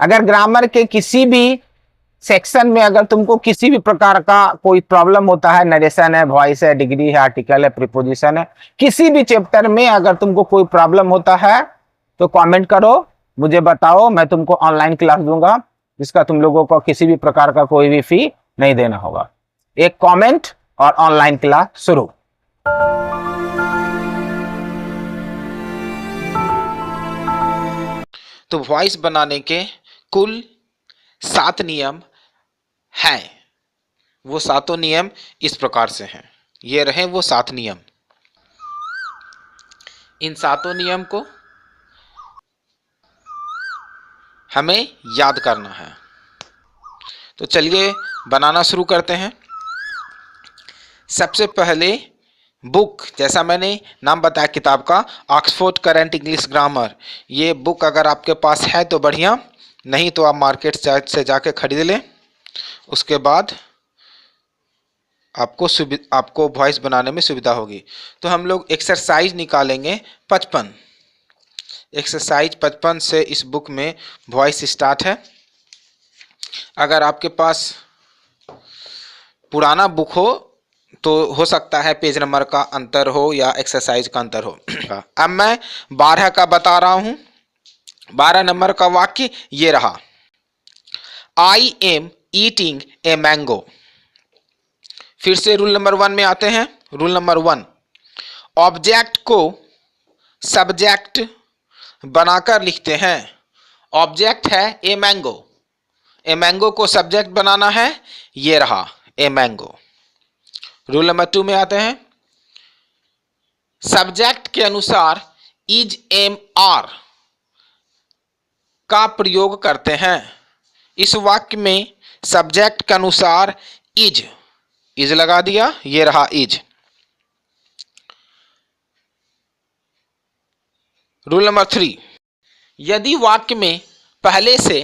अगर ग्रामर के किसी भी सेक्शन में अगर तुमको किसी भी प्रकार का कोई प्रॉब्लम होता है, नरेशन है, वॉइस है, डिग्री है, आर्टिकल है, प्रीपोजिशन है, किसी भी चैप्टर में अगर तुमको कोई प्रॉब्लम होता है तो कमेंट करो, मुझे बताओ, मैं तुमको ऑनलाइन क्लास दूंगा जिसका तुम लोगों को किसी भी प्रकार का कोई भी फी नहीं देना होगा। एक कमेंट और ऑनलाइन क्लास शुरू। तो वॉइस बनाने के कुल 7 नियम हैं। वो 7 नियम इस प्रकार से हैं। ये रहे वो 7 नियम। इन 7 नियम को हमें याद करना है। तो चलिए बनाना शुरू करते हैं। सबसे पहले बुक, जैसा मैंने नाम बताया किताब का, ऑक्सफोर्ड करंट इंग्लिश ग्रामर। ये बुक अगर आपके पास है तो बढ़िया, नहीं तो आप मार्केट से जाके खरीद लें। उसके बाद आपको वॉइस बनाने में सुविधा होगी। तो हम लोग एक्सरसाइज निकालेंगे 55। एक्सरसाइज 55 से इस बुक में वॉइस स्टार्ट है। अगर आपके पास पुराना बुक हो तो हो सकता है पेज नंबर का अंतर हो या एक्सरसाइज का अंतर हो। अब मैं 12 का बता रहा हूं। 12 नंबर का वाक्य ये रहा, I am eating a mango. फिर से रूल नंबर 1 में आते हैं। रूल नंबर 1, ऑब्जेक्ट को सब्जेक्ट बनाकर लिखते हैं। ऑब्जेक्ट है ए मैंगो, ए मैंगो को सब्जेक्ट बनाना है, ये रहा ए मैंगो। रूल नंबर 2 में आते हैं। सब्जेक्ट के अनुसार इज एम आर का प्रयोग करते हैं। इस वाक्य में सब्जेक्ट के अनुसार इज लगा दिया, ये रहा इज। रूल नंबर 3, यदि वाक्य में पहले से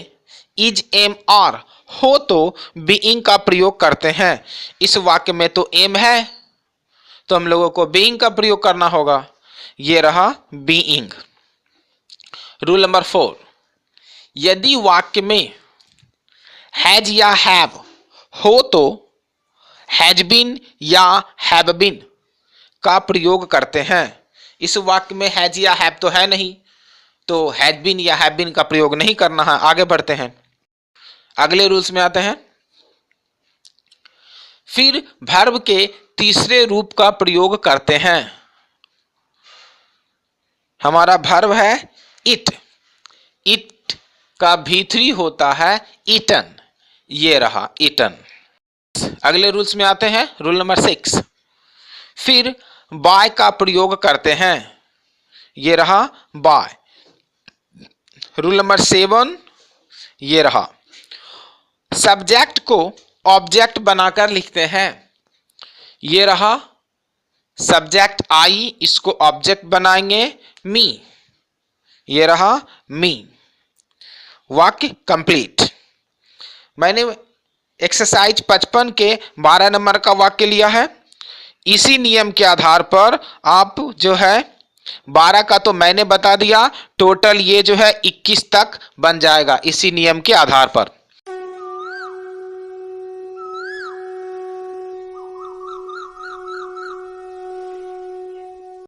इज एम आर हो तो बीइंग का प्रयोग करते हैं। इस वाक्य में तो एम है तो हम लोगों को बीइंग का प्रयोग करना होगा, ये रहा बीइंग। रूल नंबर 4, यदि वाक्य में हैज या हैव हो तो हैज बीन या हैव बीन का प्रयोग करते हैं। इस वाक्य में हैज या हैव तो है नहीं, तो हैज बीन या हैव बीन का प्रयोग नहीं करना है। आगे बढ़ते हैं, अगले रूल्स में आते हैं। फिर वर्ब के तीसरे रूप का प्रयोग करते हैं। हमारा वर्ब है इट, इट का V3 होता है ईटन, ये रहा ईटन। अगले रूल्स में आते हैं। रूल नंबर 6, फिर बाय का प्रयोग करते हैं, ये रहा बाय। रूल नंबर 7, ये रहा सब्जेक्ट को ऑब्जेक्ट बनाकर लिखते हैं, ये रहा सब्जेक्ट आई, इसको ऑब्जेक्ट बनाएंगे मी, ये रहा मी। वाक्य कंप्लीट। मैंने एक्सरसाइज 55 के 12 नंबर का वाक्य लिया है। इसी नियम के आधार पर आप जो है 12 का तो मैंने बता दिया, टोटल ये जो है 21 तक बन जाएगा इसी नियम के आधार पर।